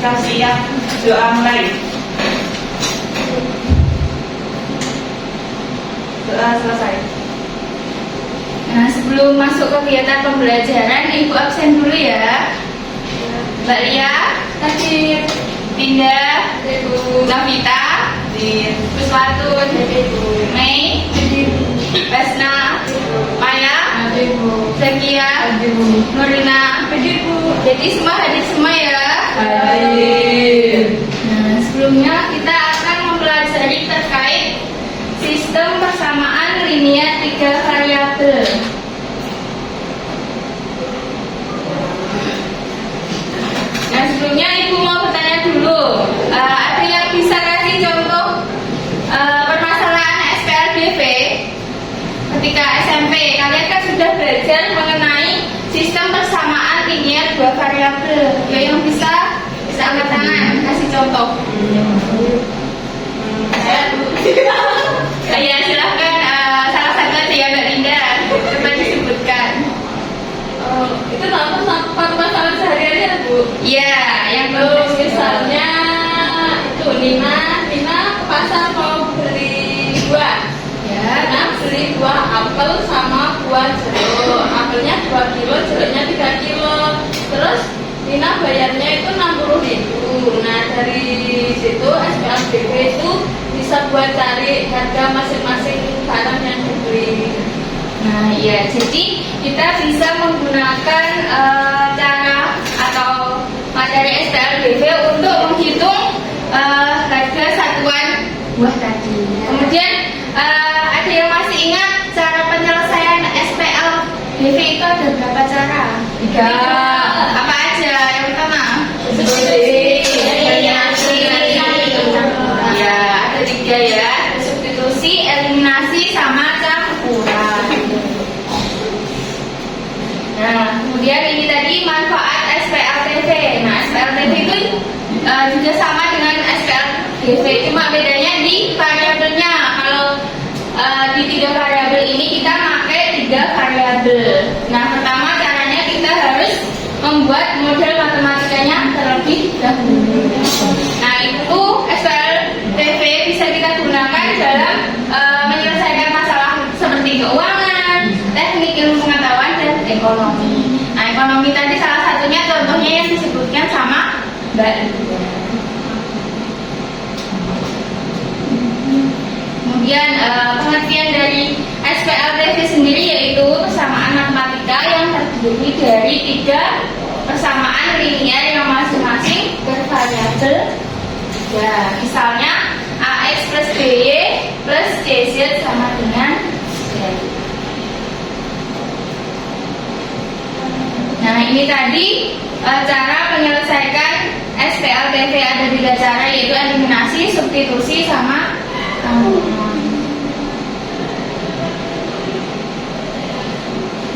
Sudah siap, doa mulai. Doa selesai. Nah, sebelum masuk kegiatan pembelajaran, Ibu absen dulu ya. Mbak Lia, Hadir. Dinda, Ibu. Navita, Puswatun, Mei, Basna, Maya, Ibu. Zakia, Ibu. Nurina. Ibu. Jadi semua hadir semua ya. Hadir. Nah, sebelumnya kita akan mempelajari terkait sistem persamaan linear 3 variabel. Nah, sebelumnya Ibu mau bertanya dulu. Ada yang bisa kasih contoh permasalahan SPLDV ketika SMP? Kalian kan sudah belajar mengenai sistem persamaan linear 2 variabel. Ya, yang bisa angkat tangan, kasih contoh. Ya, silahkan salah satu aja ya Mbak Dinda. Coba disebutkan. Itu nama permasalahan sehari-hari Bu. Ya, yang Misalnya itu Nina ke pasar mau beli buah. ya. Nina beli buah apel sama buah jeruk. Apelnya 2 kilo, jeruknya 3 kilo. Terus Nina bayarnya itu 60.000. Nah, dari situ SPLDV itu bisa buat cari harga masing-masing barang yang dibeli. Nah, ya, jadi kita bisa menggunakan cara atau materi SPLDV untuk menghitung harga satuan buah tadi. Kemudian ada yang masih ingat cara penyelesaian SPLDV itu ada berapa cara? 3. Apa aja? Yang pertama, Eliminasi. ya, ada 3 ya. Substitusi, eliminasi, sama campuran. Nah, kemudian ini tadi manfaat SPLDV. Nah, SPLDV itu juga sama dengan SPLDV, cuma bedanya di variabelnya. Kalau di 3 variabel ini kita pakai 3 variabel. Nah, pertama caranya kita harus membuat model matematikanya terlebih dahulu. Nah, itu SPLDV bisa kita gunakan dalam menyelesaikan masalah seperti keuangan, teknik ilmu pengetahuan, dan ekonomi. Nah, ekonomi tadi salah satunya contohnya yang disebutkan sama Mbak Lia. Kemudian pengertian dari SPLDV sendiri yaitu persamaan matematika yang terdiri dari 3 persamaan linear yang masing-masing bervariabel. Ya, misalnya AX plus BY plus CZ sama dengan Z. Nah, ini tadi cara menyelesaikan SPLDV. Ada 3 cara, yaitu eliminasi, substitusi, sama campuran.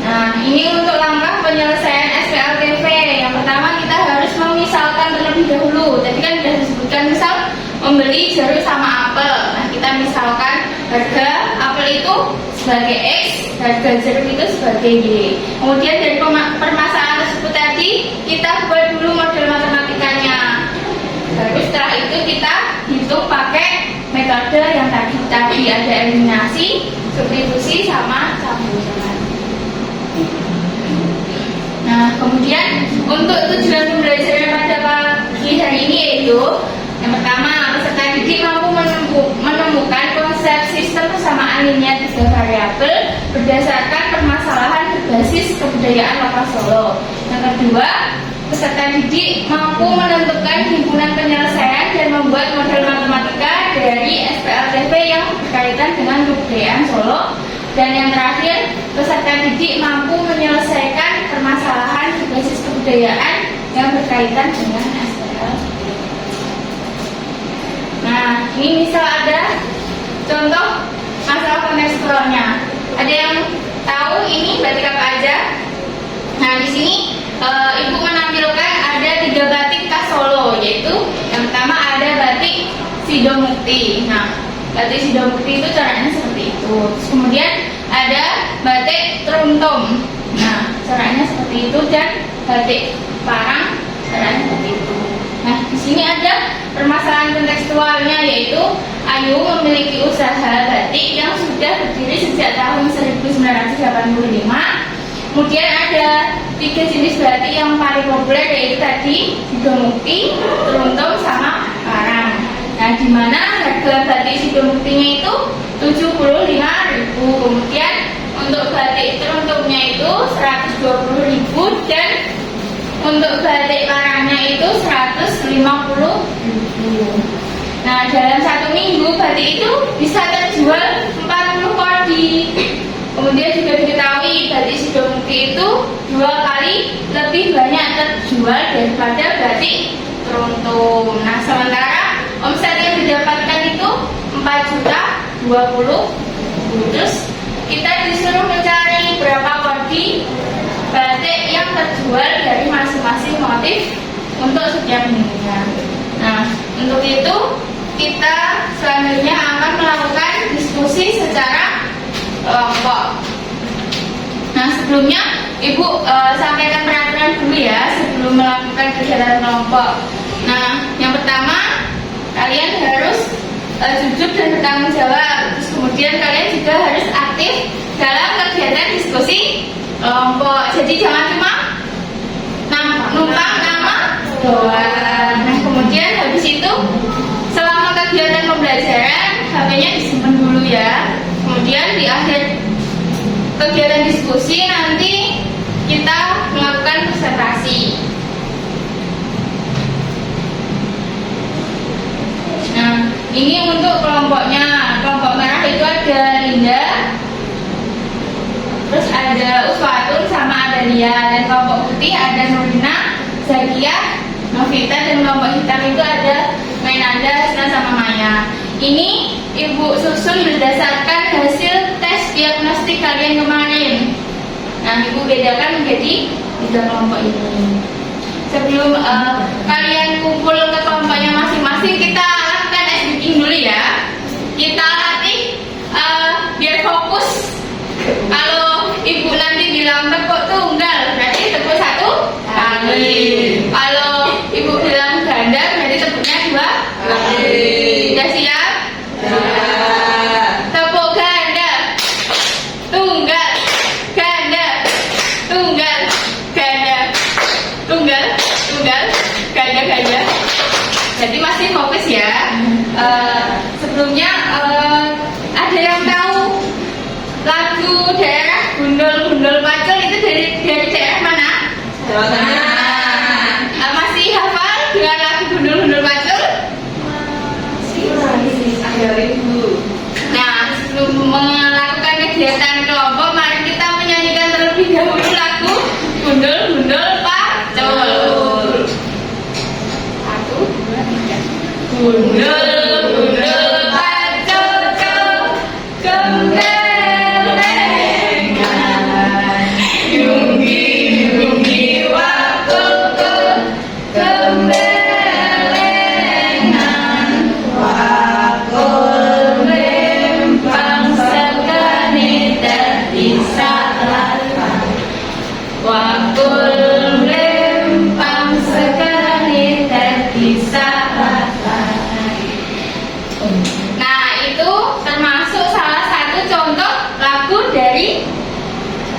Nah, ini untuk langkah penyelesaian SPLDV. Yang pertama kita harus memisalkan terlebih dahulu. Tadi kan sudah disebutkan, misal membeli jeruk sama apel. Nah, kita misalkan harga apel itu sebagai X, harga jeruk itu sebagai Y. Kemudian dari permasalahan tersebut tadi kita buat dulu model matematikanya. Baru setelah itu kita hitung pakai metode yang tadi ada eliminasi, substitusi, sama campuran. Nah, kemudian untuk tujuan pembelajaran pada pagi hari ini yaitu yang pertama, peserta didik mampu menemukan konsep sistem persamaan linear 3 variabel berdasarkan permasalahan berbasis kebudayaan lokal Solo. Yang kedua, peserta didik mampu menentukan himpunan penyelesaian dan membuat model matematika dari SPLDV yang berkaitan dengan kebudayaan Solo. Dan yang terakhir, peserta didik mampu menyelesaikan permasalahan berbasis kebudayaan yang berkaitan dengan SPLDV. Nah, ini misal ada contoh masalah kontekstualnya. Ada yang tahu ini batik apa aja? Nah, di sini Ibu menampilkan ada 3 batik khas Solo, yaitu yang pertama ada batik Sidomukti. Nah, batik Sidomukti itu caranya seperti itu. Terus kemudian ada batik Truntung. Nah, caranya seperti itu, dan batik Parang caranya seperti itu. Nah, di sini ada permasalahan kontekstualnya, yaitu Ayu memiliki usaha batik yang sudah berdiri sejak tahun 1985. Kemudian ada 3 jenis batik yang paling populer, yaitu tadi Sidomukti, Teruntum, sama Parang. Nah, di mana harga batik Sidomuktinya itu 75.000. Kemudian untuk batik Teruntumnya itu 120.000 dan untuk batik Parangnya itu 150.000. Nah, dalam 1 minggu batik itu bisa terjual 40 kodi. Kemudian juga diketahui batik Sidomukti itu 2 kali lebih banyak terjual daripada batik Teruntum. Nah, sementara omset yang didapatkan itu 4.020.000. Terus kita disuruh mencari berapa kodi batik yang terjual dari masing-masing motif untuk setiap minggunya. Nah, untuk itu kita selanjutnya akan melakukan diskusi secara kelompok. Nah, sebelumnya Ibu sampaikan peraturan dulu ya sebelum melakukan kegiatan kelompok. Nah, yang pertama kalian harus jujur dan bertanggung jawab. Terus kemudian kalian juga harus aktif dalam kegiatan diskusi kelompok. Jadi jangan cuma numpang nama doang. Nah, kemudian habis itu selama kegiatan pembelajaran HP-nya disimpan dulu ya. Kemudian di akhir kegiatan diskusi nanti kita melakukan presentasi. Nah, ini untuk kelompoknya. Kelompok merah itu ada Linda, terus ada Uswatun sama ada Lia. Dan kelompok putih ada Nurina, Zakia, Novita. Dan kelompok hitam itu ada Mainanda, Hasna sama Maya. Ini Ibu susun berdasarkan hasil tes diagnostik kalian kemarin. Nah, Ibu bedakan menjadi 3 kelompok ini. Sebelum kalian kumpul ke kelompoknya masing-masing, kita lakukan ice breaking dulu ya. Kita latih biar fokus. Kalau Ibu nanti bilang tepuk tunggal, berarti tepuk 1 kali. Kalau Ibu bilang ganda, berarti tepuknya 2 kali. Sudah siap? Tepuk ganda, tunggal, ganda, tunggal, ganda, tunggal, tunggal, ganda, ganda. Jadi masih fokus ya. Sebelumnya ada yang tahu lagu daerah Gundul-Gundul Pacul itu dari daerah mana? Jawa Tengah. Masih hafal dengan lagu Gundul-Gundul Pacul? Nah, sebelum melakukan kegiatan kelompok, mari kita menyanyikan terlebih dahulu lagu Gundul-Gundul Pacul. 1, 2, 3. Gundul-Gundul Pacul, gembelengan, yunggi-yunggi wakul-kul, gembelengan, wakul rempang sekani dadi salatan, wakul rempang sekani dadi salatan. Nah, itu termasuk salah satu contoh lagu dari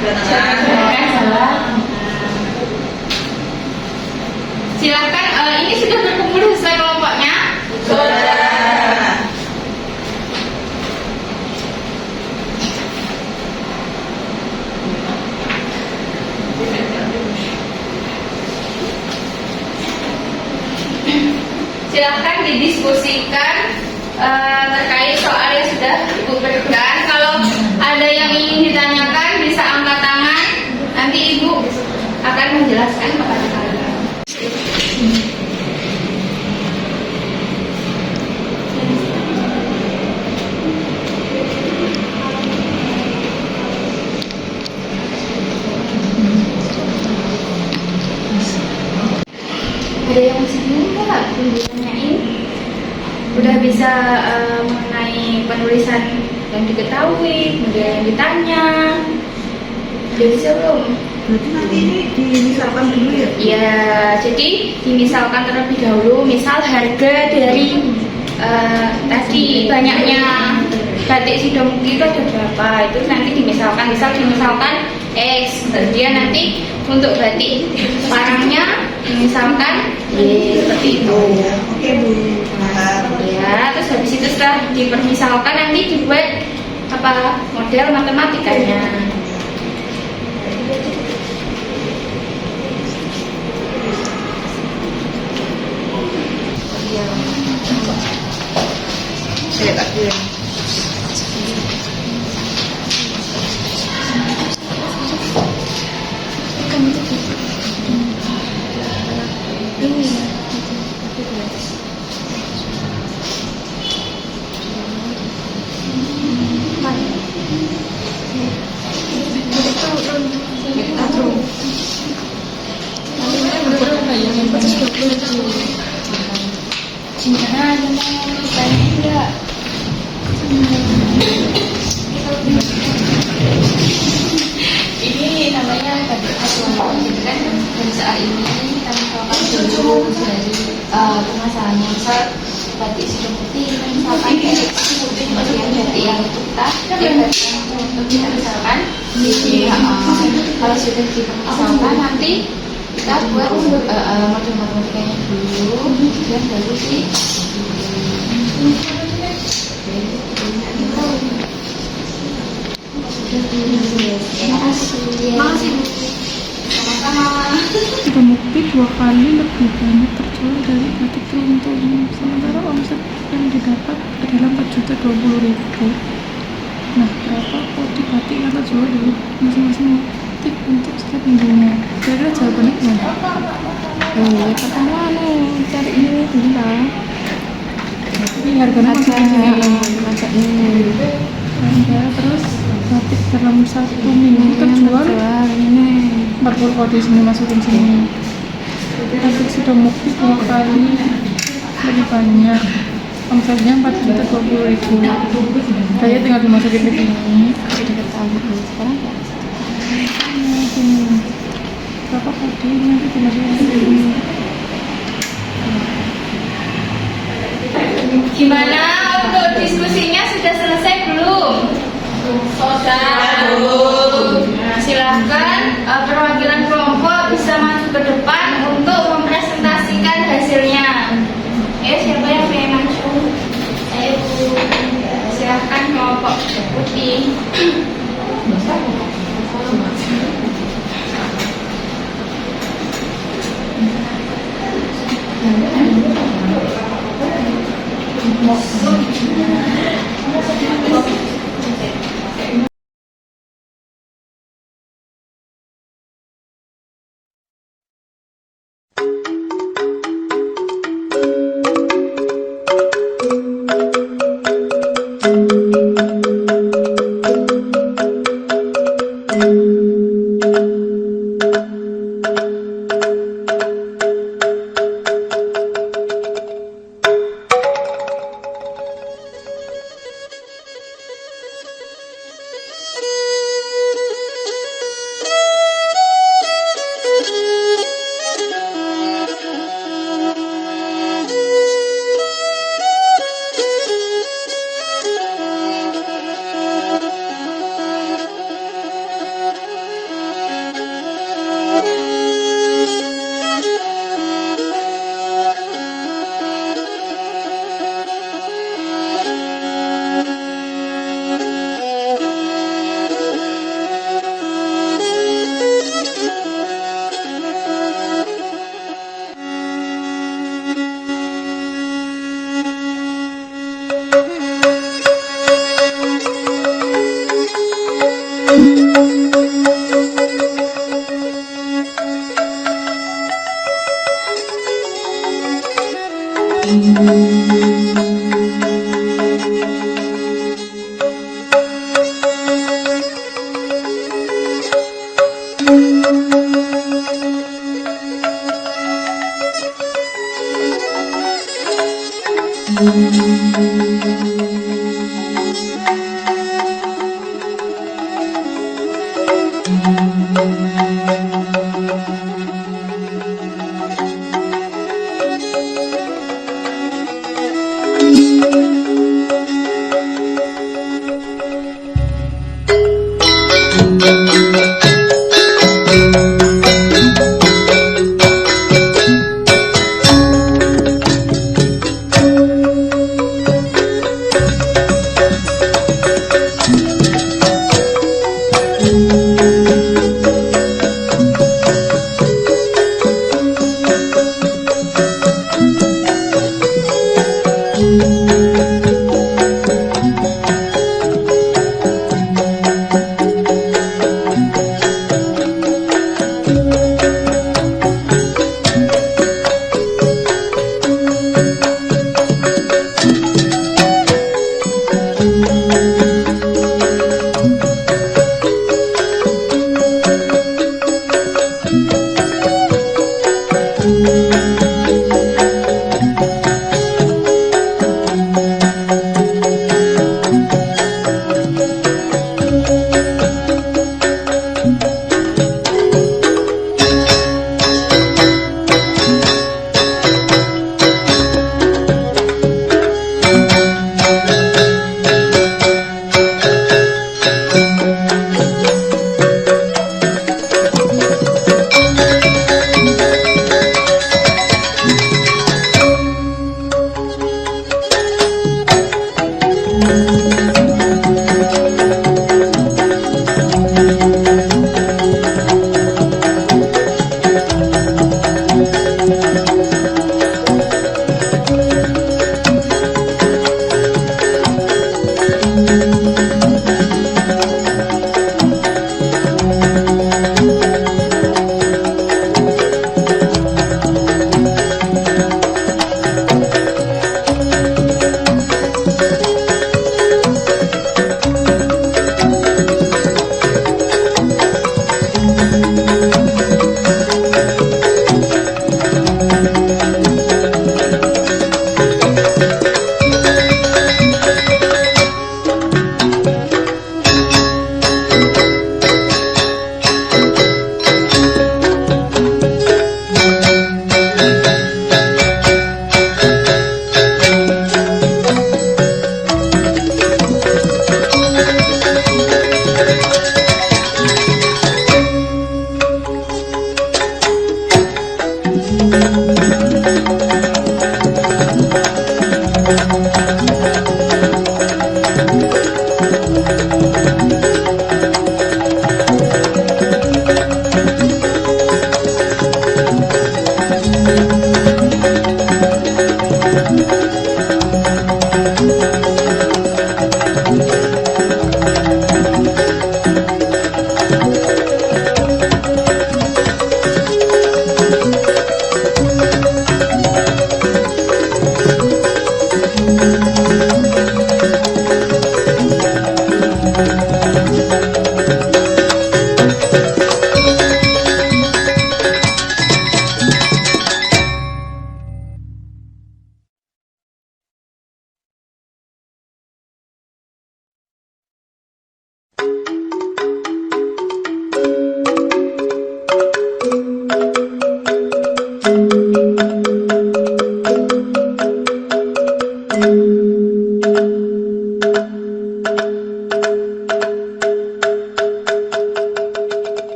Jawa. Silakan, ini sudah berkumpul sesuai kelompoknya? Sudah. Silahkan didiskusikan terkait soal yang sudah Ibu berikan. Kalau ada yang ingin ditanyakan bisa angkat tangan. Nanti Ibu akan menjelaskan kepada kalian. Ada yang masih bingung nggak? Belum ditanyain. Udah bisa mengenai penulisan yang diketahui, kemudian yang ditanya. Udah bisa belum? Berarti nanti ini dimisalkan dulu ya? Ya, jadi dimisalkan terlebih dahulu. Misal harga dari tadi banyaknya batik Sidomukti itu ada berapa, itu nanti dimisalkan. Dimisalkan X, kemudian nanti untuk batik parangnya dimisalkan Y, seperti itu. Oke Bu. Ya, terus habis itu setelah dipermisalkan nanti dibuat apa model matematikanya. Saya tak kira. Ini namanya batik aturan, gitu kan? Dan saat ini kita mencoba dulu dari permasalahannya. Misal batik Sidomukti, misalkan kemudian batik yang kita untuk kita misalkan, kalau sudah dipermisalkan nanti kita buat model matematikanya dulu, kemudian baru sih. Makasih Bu. Sama-sama. Sidomukti 2 kali lebih banyak terjual dari batik Truntung, sementara omset yang didapat adalah 4.020.000. Nah, berapa kodi batik yang terjual dari masing-masing motif untuk setiap minggunya? Kira-kira jawabannya gimana? Ya pertama cari ini dulu lah. Ini harganya masukin sini. Masa ini Ya, terus batik dalam 1 minggu terjual ini 40 kodi sini, masukin sini. Batik Sidomukti 2 kali lebih banyak, omsetnya 4.020.000. Saya tinggal dimasukin ke sini. udah ketahuan sekarang ya. Nah, sini berapa kodi nanti dimasukin ke sini. Gimana untuk diskusinya, sudah selesai belum? Sudah. Nah, silahkan perwakilan kelompok bisa maju ke depan untuk mempresentasikan hasilnya. Siapa yang pengen maju? Ayo Bu. Silahkan kelompok putih.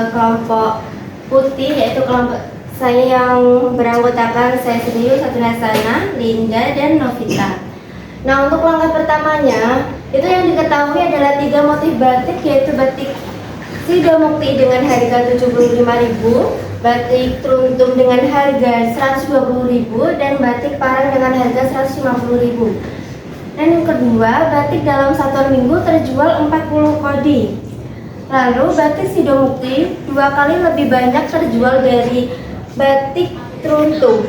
Kelompok putih, yaitu kelompok saya yang beranggotakan saya sendiri, Satunasana, Linda, dan Novita. Nah, untuk langkah pertamanya itu yang diketahui adalah 3 motif batik, yaitu batik Sidomukti dengan harga 75.000, batik Truntum dengan harga 120.000, dan batik Parang dengan harga 150.000. Dan yang kedua, batik dalam satuan minggu terjual 40 kodi. Lalu batik Sidomukti 2 kali lebih banyak terjual dari batik Truntum.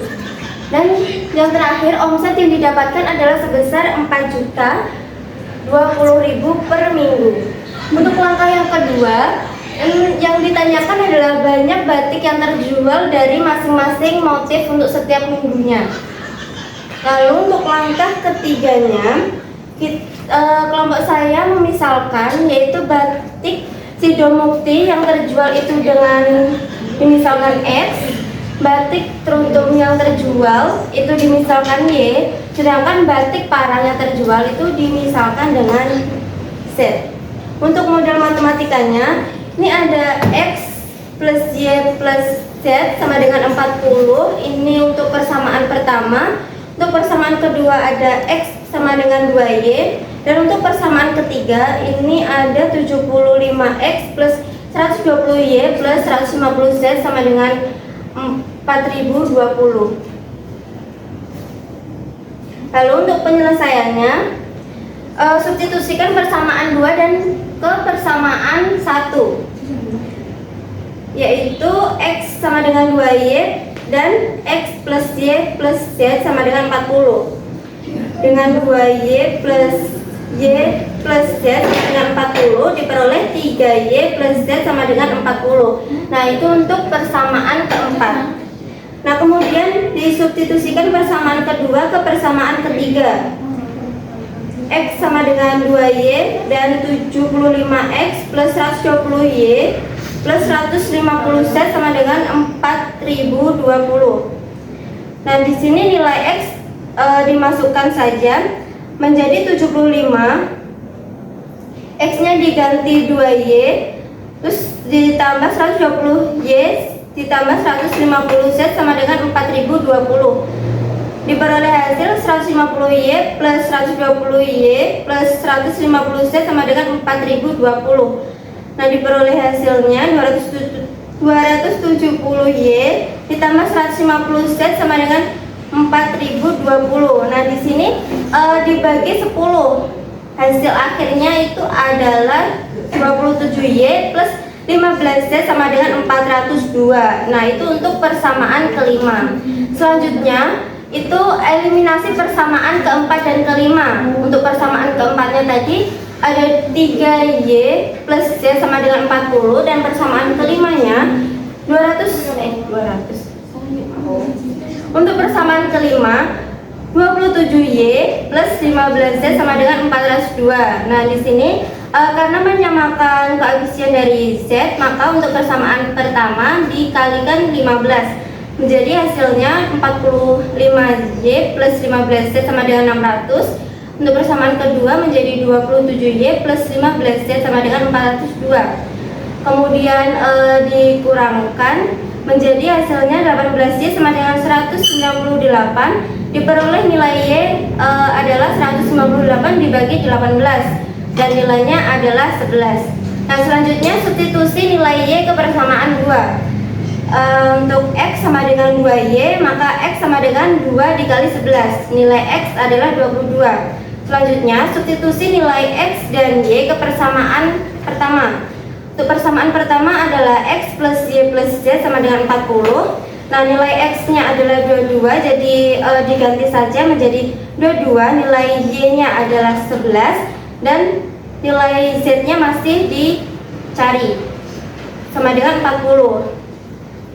Dan yang terakhir, omset yang didapatkan adalah sebesar 4.020.000 per minggu. Untuk langkah yang kedua, yang ditanyakan adalah banyak batik yang terjual dari masing-masing motif untuk setiap minggunya. Lalu untuk langkah ketiganya, kelompok saya memisalkan, yaitu batik Sidomukti yang terjual itu dengan dimisalkan X, batik Truntum yang terjual itu dimisalkan Y, sedangkan batik Parang yang terjual itu dimisalkan dengan Z. Untuk model matematikanya, ini ada X plus Y plus Z sama dengan 40. Ini untuk persamaan pertama. Untuk persamaan kedua ada X sama dengan 2Y. Dan untuk persamaan ketiga ini ada 75X plus 120Y plus 150Z sama dengan 4.020. Lalu untuk penyelesaiannya, substitusikan persamaan 2 dan ke persamaan 1, yaitu X sama dengan 2Y dan X plus Y plus Z sama dengan 40. Dengan 2Y plus Y plus Z sama dengan 40 diperoleh 3Y plus Z sama dengan 40. Nah, itu untuk persamaan keempat. Nah, kemudian disubstitusikan persamaan kedua ke persamaan ketiga. X sama dengan 2Y dan 75X plus 120Y plus 150Z sama dengan 4.020. Nah, di sini nilai X dimasukkan saja menjadi 75. X-nya diganti 2Y, terus ditambah 120Y ditambah 150Z sama dengan 4.020. Diperoleh hasil 150Y plus 120Y plus 150Z sama dengan 4.020. Nah, diperoleh hasilnya 270Y ditambah 150Z sama dengan 4.020. Nah, di sini dibagi 10. Hasil akhirnya itu adalah 27Y plus 15Z sama dengan 402. Nah, itu untuk persamaan kelima. Selanjutnya itu eliminasi persamaan keempat dan kelima. Untuk persamaan keempatnya tadi ada 3Y plus Z sama dengan 40, dan persamaan kelimanya 200. Untuk persamaan kelima 27Y plus 15Z sama dengan 402. Nah, di sy karena menyamakan koefisien dari Z, maka untuk persamaan pertama dikalikan 15. Menjadi hasilnya 45Y plus 15Z sama dengan 600. Untuk persamaan kedua menjadi 27Y plus 15Z sama dengan 402. Kemudian dikurangkan menjadi hasilnya 18Y sama dengan 198. Diperoleh nilai Y adalah 198 dibagi 18. dan nilainya adalah 11. Nah, selanjutnya substitusi nilai Y ke persamaan 2. Untuk X sama dengan 2Y, maka X sama dengan 2 dikali 11. Nilai X adalah 22. Selanjutnya, substitusi nilai X dan Y ke persamaan pertama. Untuk persamaan pertama adalah X plus Y plus Z sama dengan 40. Nah, nilai X-nya adalah 22, jadi diganti saja menjadi 22. Nilai Y-nya adalah 11 dan nilai Z-nya masih dicari sama dengan 40.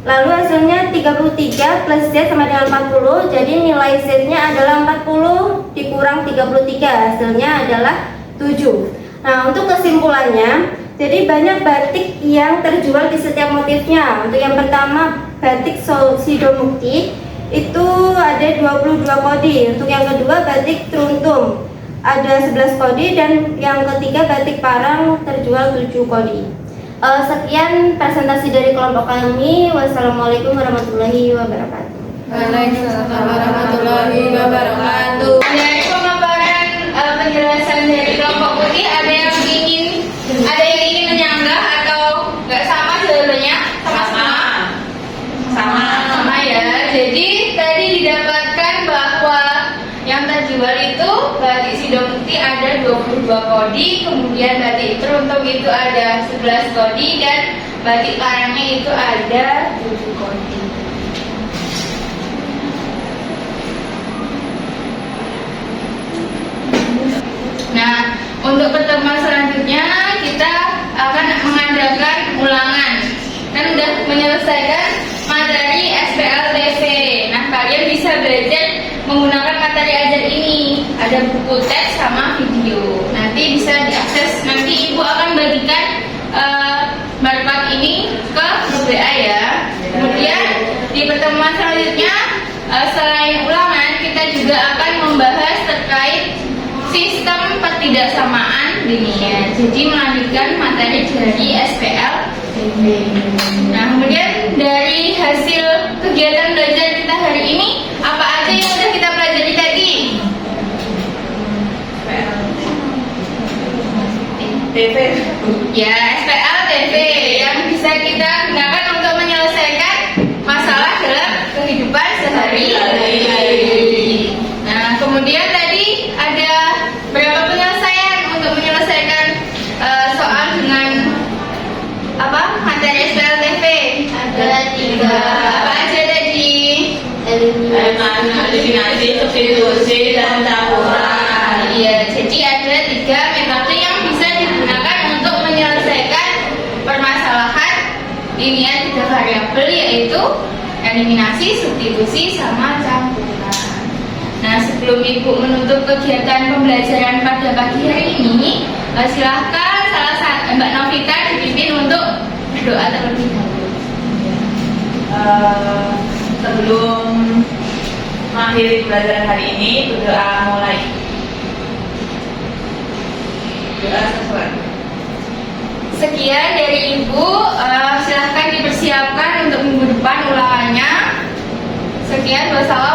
Lalu hasilnya 33 plus Z sama dengan 40. Jadi nilai Z-nya adalah 40 dikurang 33, hasilnya adalah 7. Nah, untuk kesimpulannya, jadi banyak batik yang terjual di setiap motifnya. Untuk yang pertama, batik Sidomukti itu ada 22 kodi. Untuk yang kedua, batik Truntum ada 11 kodi, dan yang ketiga batik Parang terjual 7 kodi. Sekian presentasi dari kelompok kami. Wassalamualaikum warahmatullahi wabarakatuh. Waalaikumsalam warahmatullahi wabarakatuh. Dari pemaparan penjelasan dari kelompok putih, ada yang ingin menyanggah atau nggak sama jawabannya? Sama ya. Jadi tadi didapatkan bahwa yang terjual itu batik Sidomukti ada 22 kodi, kemudian batik Truntum itu ada 11 kodi, dan batik Parangnya itu ada 7 kodi. Nah, untuk pertemuan selanjutnya kita akan mengadakan ulangan. Kan udah menyelesaikan materi SPLTV. Nah, kalian bisa belajar menggunakan materi ajar ini. Ada buku teks sama video. Nanti bisa diakses. Nanti ibu akan bagikan barcode ini ke grup WA ya. Kemudian di pertemuan selanjutnya, selain ulangan, kita juga akan membahas terkait sistem pertidaksamaan linear. Jadi melanjutkan materi dari SPLTV. Nah, kemudian dari hasil kegiatan belajar kita hari ini, apa aja yang sudah kita pelajari tadi? TV. Ya, SPLTV yang bisa kita gunakan untuk menyelesaikan masalah dalam kehidupan sehari-hari. Nah, kemudian tadi ada berapa penyelesaian untuk menyelesaikan soal dengan materi SPLTV? Ada 3. Apa aja tadi? Eliminasi, substitusi, dan campuran. Iya, jadi ada 3 metode yang bisa digunakan untuk menyelesaikan permasalahan linear 3 variabel, yaitu eliminasi, substitusi, sama campuran. Nah, sebelum ibu menutup kegiatan pembelajaran pada pagi hari ini, silahkan Mbak Novita dipimpin untuk berdoa terlebih dahulu. Sebelum mengakhiri pembelajaran hari ini, berdoa mulai. Doa sesuai. Sekian dari ibu, silahkan dipersiapkan untuk minggu depan ulangannya. Sekian, wassalamualaikum